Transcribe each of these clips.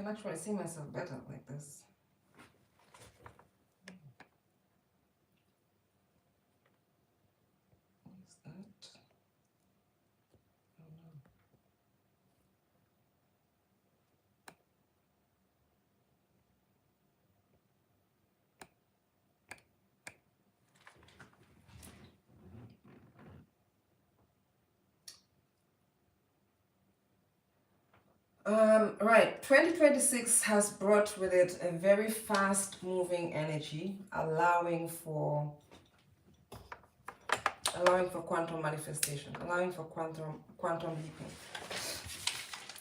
can actually see myself better like this. What's that? Oh no. Right, 2026 has brought with it a very fast moving energy, allowing for quantum manifestation, allowing for quantum leaping.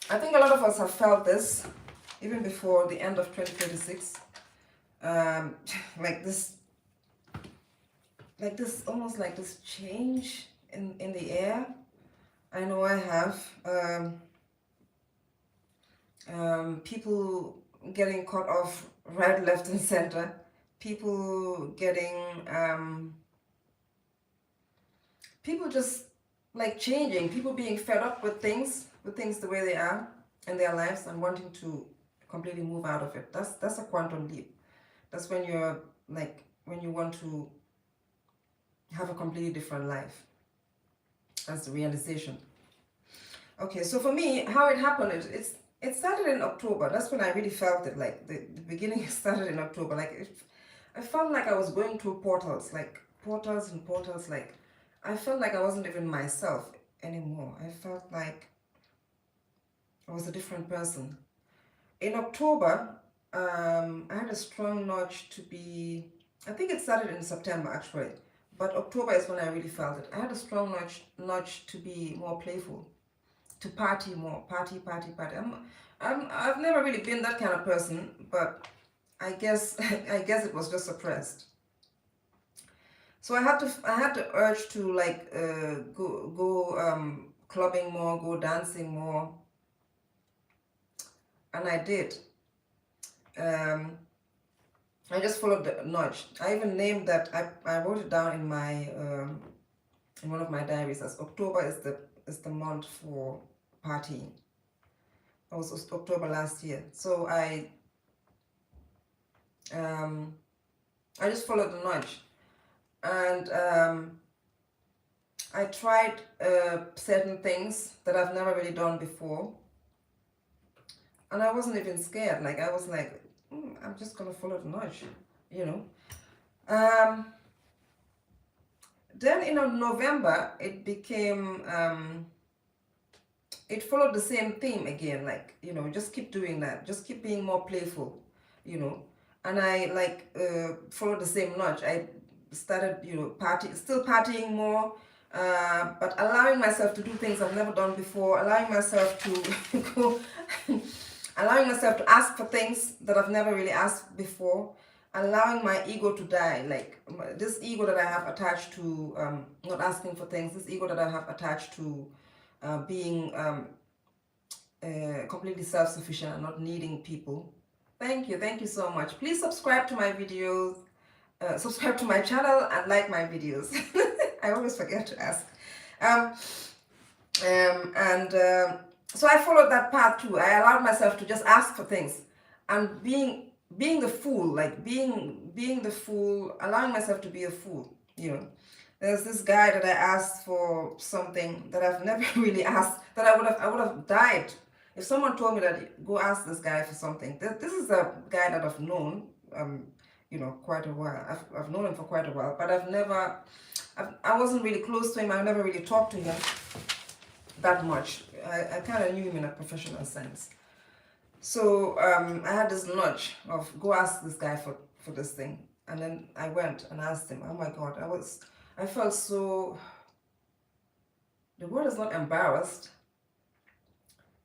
I think a lot of us have felt this even before the end of 2026. Um, like this, almost like this change in the air. I know I have. People getting cut off right, left, and center. People getting, people just like changing. People being fed up with things the way they are in their lives and wanting to completely move out of it. That's a quantum leap. That's when you're like when you want to have a completely different life. That's the realization. Okay, so for me, how it happened is it started in October. That's when I really felt it. Like the beginning started in October. Like I felt like I was going through portals, like portals and portals. Like I felt like I wasn't even myself anymore. I felt like I was a different person. In October, I had a strong nudge to be. I think it started in September actually, but October is when I really felt it. I had a strong nudge to be more playful, to party more, party. I've never really been that kind of person, but I guess I guess it was just suppressed. So I had the urge to like go clubbing more, go dancing more, and I did. Um, I just followed the nudge. I even named that. I wrote it down in one of my diaries as October is the month for partying. It was October last year. So I just followed the nudge, and I tried certain things that I've never really done before, and I wasn't even scared. Like I was like, I'm just gonna follow the nudge, you know. Then in November, it became it followed the same theme again. Like just keep doing that, just keep being more playful, you know. And I like followed the same nudge. I started still partying more, but allowing myself to do things I've never done before, allowing myself to go, allowing myself to ask for things that I've never really asked before, allowing my ego to die, like this ego that I have attached to not asking for things, this ego that I have attached to being completely self-sufficient and not needing people. Thank you so much. Please subscribe to my videos, subscribe to my channel and like my videos. I always forget to ask. Um, and so I followed that path too. I allowed myself to just ask for things and being the fool, like being the fool, allowing myself to be a fool, you know. There's this guy that I asked for something that I've never really asked, that I would have died if someone told me that go ask this guy for something. This is a guy that I've known quite a while. I've known him for quite a while, but I wasn't really close to him. I never really talked to him that much. I kind of knew him in a professional sense. So I had this nudge of go ask this guy for this thing. And then I went and asked him. Oh my God, I felt so, the word is not embarrassed.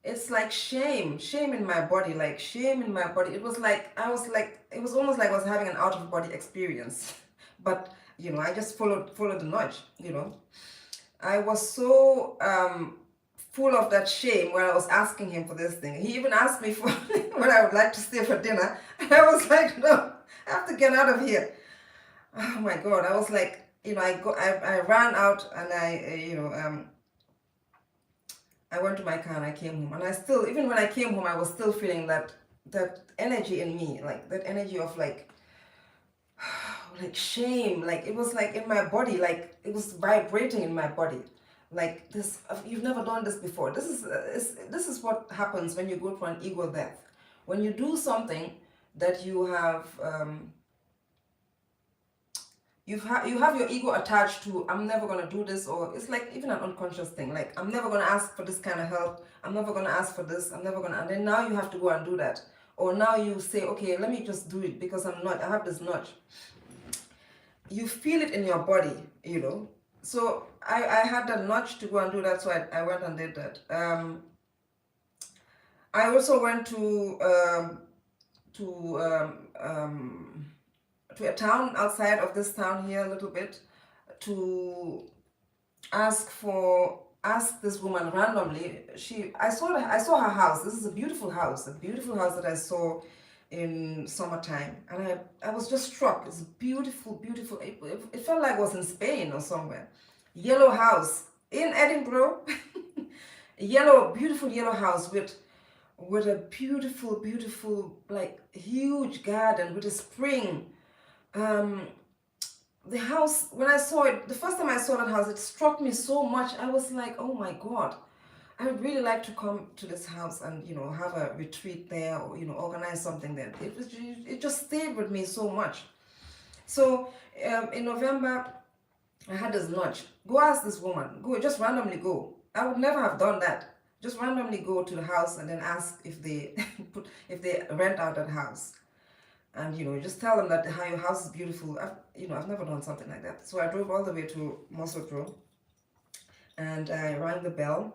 It's like shame in my body, like shame in my body. It was almost like I was having an out of body experience. But, I just followed the nudge, I was so full of that shame when I was asking him for this thing. He even asked me for when I would like to stay for dinner. And I was like, no, I have to get out of here. Oh my God. I was like, I ran out and I went to my car and I came home. And I still, even when I came home, I was still feeling that that energy in me, like that energy of like shame, like it was like in my body, like it was vibrating in my body, like this. You've never done this before. This is what happens when you go for an ego death. When you do something that you have you have your ego attached to, I'm never going to do this, or it's like even an unconscious thing, like I'm never going to ask for this kind of help, I'm never going to ask for this, I'm never going to, and then now you have to go and do that. Or now you say, okay, let me just do it because I have this nudge. You feel it in your body, you know. So I had that nudge to go and do that, so I went and did that. I also went to to a town outside of this town here a little bit, to ask this woman randomly. I saw her house. This is a beautiful house that I saw in summertime, and I was just struck. It's beautiful. It felt like it was in Spain or somewhere. Yellow house in Edinburgh. Beautiful yellow house with a beautiful, like huge garden with a spring. The house, when I saw it, the first time I saw that house, it struck me so much. I was like, oh my God, I would really like to come to this house and, you know, have a retreat there, or, you know, organize something there. It just stayed with me so much. So in November, I had this nudge. Go ask this woman. Go, just randomly go. I would never have done that. Just randomly go to the house and then ask if they if they rent out that house. And, you know, just tell them that how your house is beautiful. I've never done something like that. So I drove all the way to Mosotro, and I rang the bell,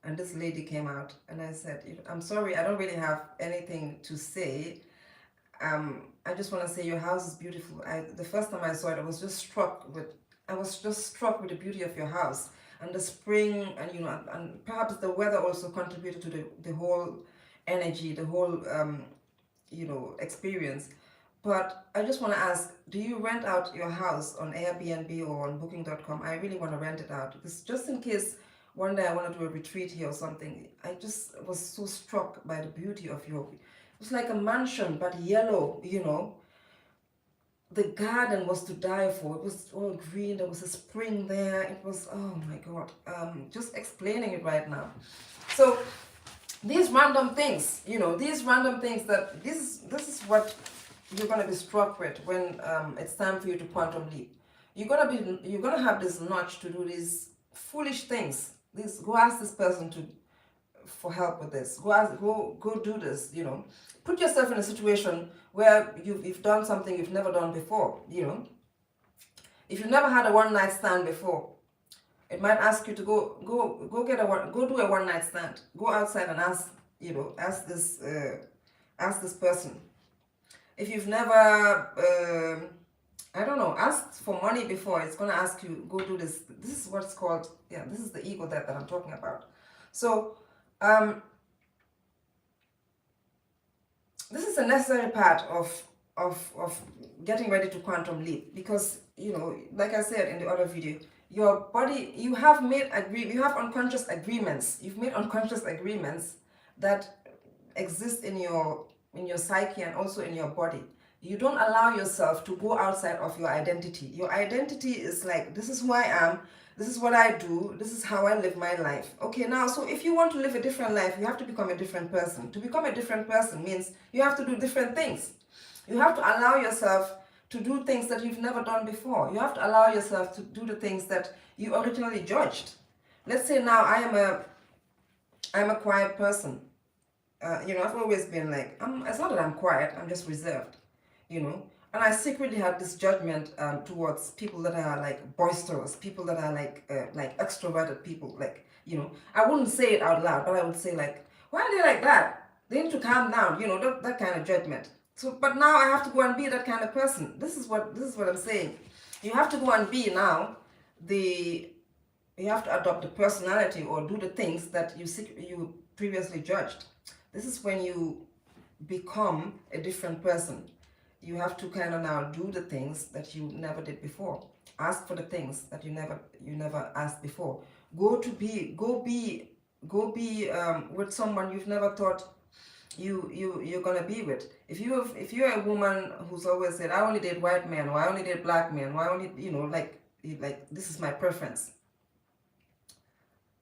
and this lady came out, and I said, I'm sorry, I don't really have anything to say. I just want to say your house is beautiful. The first time I saw it, I was just struck with the beauty of your house and the spring, and, you know, and perhaps the weather also contributed to the whole energy, the whole you know, experience. But I just want to ask, do you rent out your house on Airbnb or on booking.com? I really want to rent it out, because just in case one day I want to do a retreat here or something. I just was so struck by the beauty of your, it was like a mansion but yellow, you know. The garden was to die for. It was all green, there was a spring there. It was, oh my God, just explaining it right now. So these random things, you know, these random things, that this is what you're going to be struck with when it's time for you to quantum leap. You're gonna have this nudge to do these foolish things. Go ask this person for help with this. Go do this, you know. Put yourself in a situation where you've done something you've never done before, you know. If you've never had a one night stand before, it might ask you to go do a one night stand. Go outside and ask this person. If you've never I don't know, asked for money before, it's gonna ask you, go do this. This is what's called, yeah, this is the ego that I'm talking about. So this is a necessary part of getting ready to quantum leap, because, you know, like I said in the other video, your body, you have unconscious agreements. You've made unconscious agreements that exist in your psyche and also in your body. You don't allow yourself to go outside of your identity. Your identity is like, this is who I am, this is what I do, this is how I live my life. Okay, now, so if you want to live a different life, you have to become a different person. To become a different person means you have to do different things. You have to allow yourself to do things that you've never done before. You have to allow yourself to do the things that you originally judged. Let's say now I'm a quiet person. You know, I've always been like, it's not that I'm quiet, I'm just reserved, you know. And I secretly had this judgment towards people that are like boisterous, people that are like extroverted people, like, you know. I wouldn't say it out loud, but I would say like, why are they like that? They need to calm down, you know, that kind of judgment. So, but now I have to go and be that kind of person. This is what I'm saying. You have to go and be now you have to adopt the personality or do the things that you previously judged. This is when you become a different person. You have to kind of now do the things that you never did before. Ask for the things that you never asked before. Go be with someone you've never thought you're gonna be with. If you're a woman who's always said, I only date white men, or I only date black men, or I only, like this is my preference,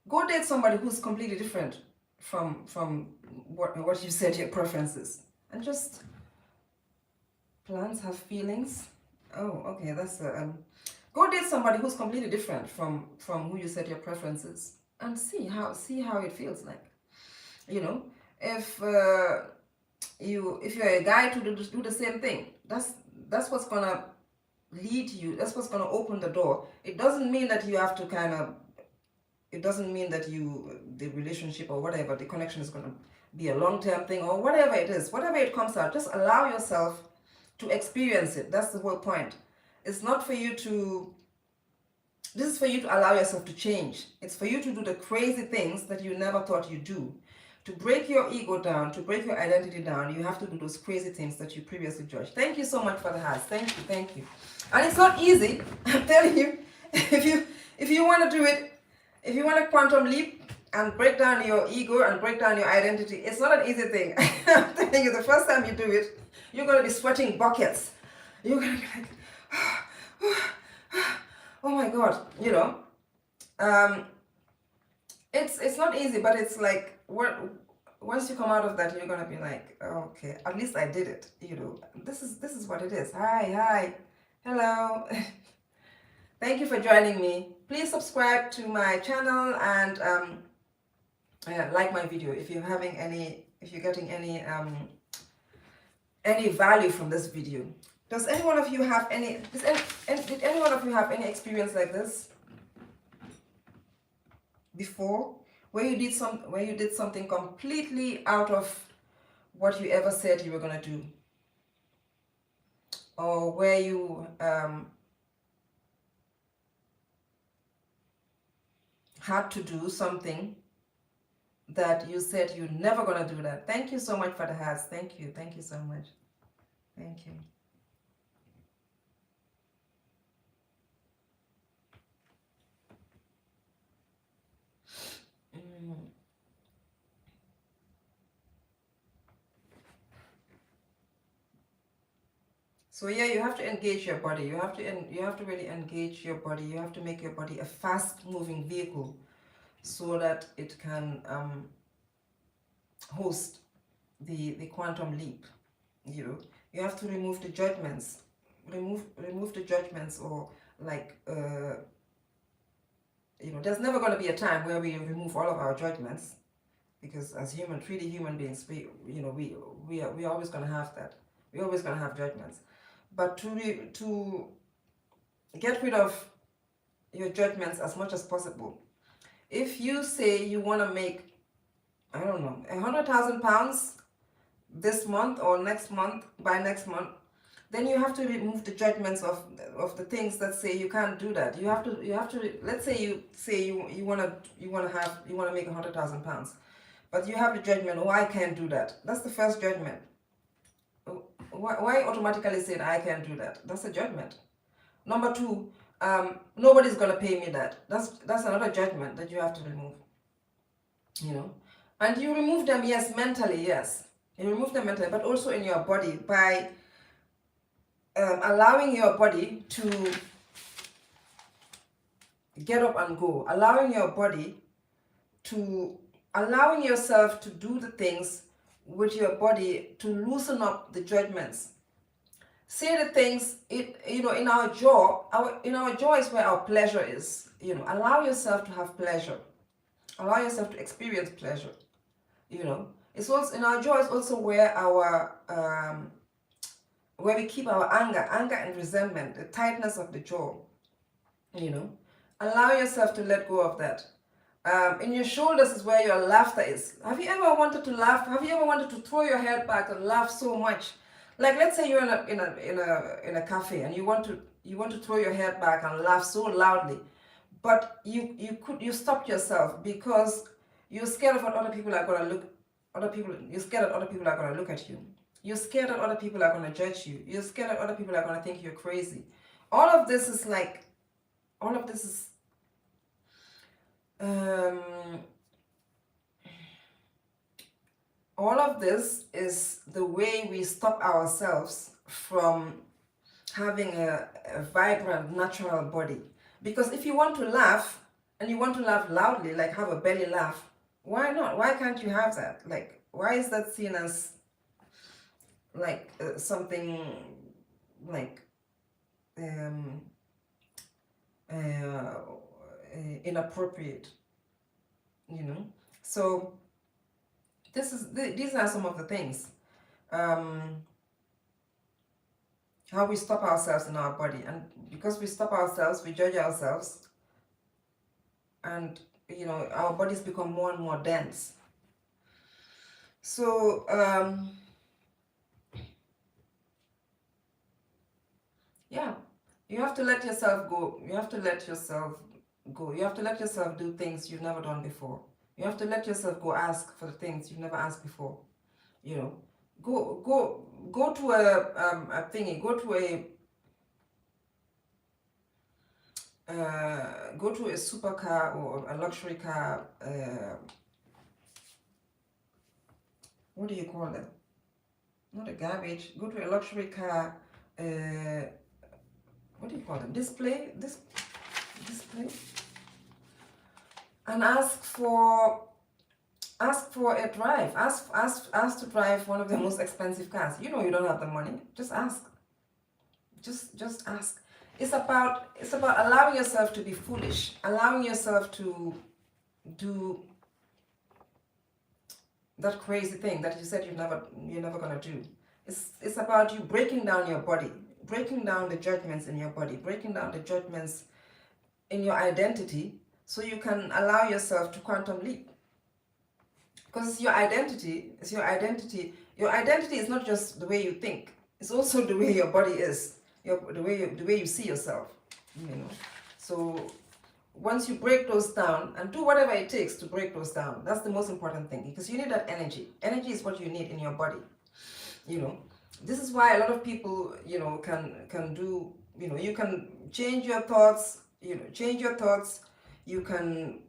go date somebody who's completely different from what you said your preference is. And just, plants have feelings. Oh, okay, that's go date somebody who's completely different from who you said your preference is, and see how it feels like. You know, if if you're a guy to do the same thing, that's what's gonna lead you. That's what's gonna open the door. It doesn't mean that you have to kind of. It doesn't mean that the relationship or whatever, the connection is gonna be a long-term thing or whatever it is. Whatever it comes out, just allow yourself to experience it. That's the whole point. It's not for you to. This is for you to allow yourself to change. It's for you to do the crazy things that you never thought you'd do. To break your ego down, to break your identity down, you have to do those crazy things that you previously judged. Thank you so much for the hearts. Thank you. And it's not easy. I'm telling you. If you want to do it, if you want a quantum leap and break down your ego and break down your identity, it's not an easy thing. I'm telling you, the first time you do it, you're going to be sweating buckets. You're going to be like, oh my God, you know. It's not easy, but it's like, once you come out of that, you're going to be like, oh, okay, at least I did it. You know, this is what it is. Hi, hello. Thank you for joining me. Please subscribe to my channel and like my video if you're getting any value from this video. Does any one of you have did any one of you have any experience like this before, where you did something completely out of what you ever said you were gonna do, or where you had to do something that you said you're never gonna do that? Thank you so much for the hearts. Thank you so much. Thank you. So yeah, you have to engage your body. You have to really engage your body. You have to make your body a fast-moving vehicle so that it can host the quantum leap. You have to remove the judgments. Remove the judgments, or like there's never going to be a time where we remove all of our judgments, because as 3D human beings, we are always going to have that. We're always going to have judgments. But to get rid of your judgments as much as possible. If you say you want to make, I don't know, 100,000 pounds this month or by next month, then you have to remove the judgments of the things that say you can't do that. You have to. Let's say you want to make 100,000 pounds, but you have the judgment, oh, I can't do that. That's the first judgment. Why automatically saying I can't do that? That's a judgment. Number two, nobody's gonna pay me that. That's another judgment that you have to remove. And you remove them, yes, mentally, yes. You remove them mentally, but also in your body by allowing your body to get up and go, allowing yourself to do the things with your body, to loosen up the judgments. Say the things, in our jaw, is where our pleasure is. Allow yourself to have pleasure. Allow yourself to experience pleasure. It's also, in our jaw is also where where we keep our anger and resentment, the tightness of the jaw. Allow yourself to let go of that. In your shoulders is where your laughter is. Have you ever wanted to laugh? Have you ever wanted to throw your head back and laugh so much? Like, let's say you're in a cafe and you want to throw your head back and laugh so loudly, but you stopped yourself because you're scared of what other people are gonna look. You're scared that other people are gonna look at you. You're scared that other people are gonna judge you. You're scared that other people are gonna think you're crazy. All of this is all of this is the way we stop ourselves from having a vibrant, natural body. Because if you want to laugh, and you want to laugh loudly, like have a belly laugh, why not? Why can't you have that? Like, why is that seen as like something like um, uh, inappropriate, you know? So these are some of the things. How we stop ourselves in our body, and because we stop ourselves, we judge ourselves, and our bodies become more and more dense. So yeah, you have to let yourself go. You have to let yourself go. You have to let yourself do things you've never done before. You have to let yourself go ask for the things you've never asked before. You know, go to a thingy. Go to a supercar or a luxury car. What do you call them? Not a garbage. Go to a luxury car. What do you call them? Display. And ask for a drive. Ask to drive one of the most expensive cars. You don't have the money. Just ask. Just ask. It's about allowing yourself to be foolish, allowing yourself to do that crazy thing that you said you're never gonna do. It's about you breaking down your body, breaking down the judgments in your body, breaking down the judgments in your identity, so you can allow yourself to quantum leap. Because it's your identity. Your identity is not just the way you think. It's also the way your body is. The way you see yourself. So once you break those down, and do whatever it takes to break those down, that's the most important thing, because you need that energy. Energy is what you need in your body. This is why a lot of people can do, you can change your thoughts. You can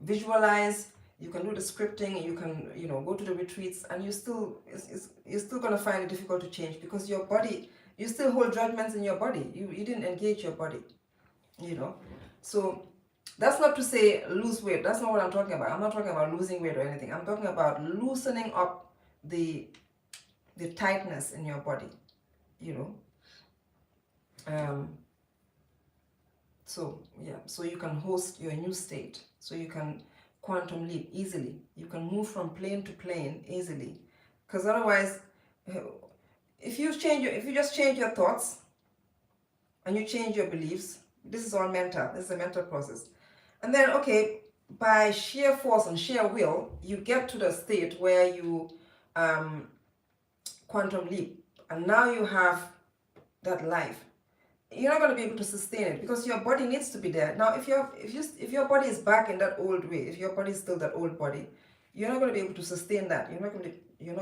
visualize, you can do the scripting, you can go to the retreats, and you're still going to find it difficult to change, because your body, you still hold judgments in your body. You didn't engage your body. So that's not to say lose weight. That's not what I'm talking about. I'm not talking about losing weight or anything. I'm talking about loosening up the tightness in your body. So you can host your new state. So you can quantum leap easily. You can move from plane to plane easily. Because otherwise, if you just change your thoughts and you change your beliefs, this is all mental. This is a mental process. And then, okay, by sheer force and sheer will, you get to the state where you quantum leap, and now you have that life. You're not going to be able to sustain it, because your body needs to be there. Now, if your body is back in that old way, if your body is still that old body, you're not going to be able to sustain that. You're not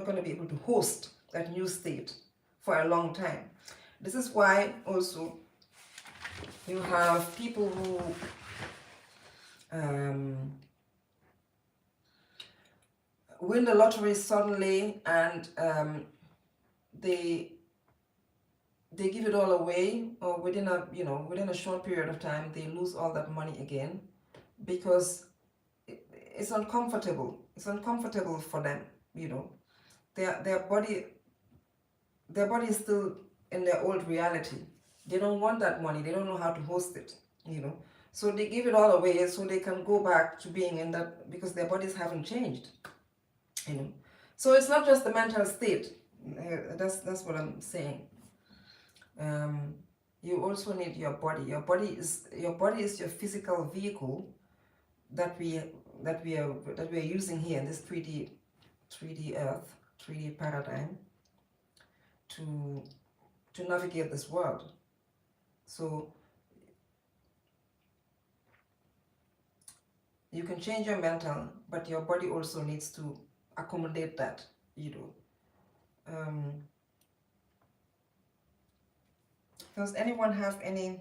going to be able to host that new state for a long time. This is why also you have people who win the lottery suddenly, and they give it all away, or within a short period of time they lose all that money again, because it's uncomfortable. It's uncomfortable for them. Their body is still in their old reality. They don't want that money. They don't know how to host it. So they give it all away so they can go back to being in that, because their bodies haven't changed. So it's not just the mental state. That's what I'm saying. You also need your body. Your body is your physical vehicle that we are using here in this 3D Earth, 3D paradigm, to navigate this world. So you can change your mental, but your body also needs to accommodate that. Does anyone have any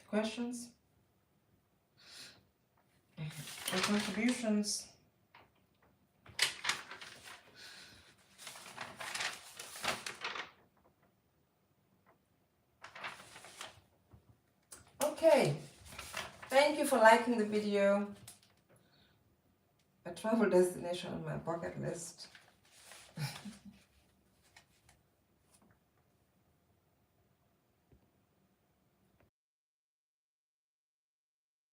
questions? and contributions. Okay, thank you for liking the video. A travel destination on my bucket list.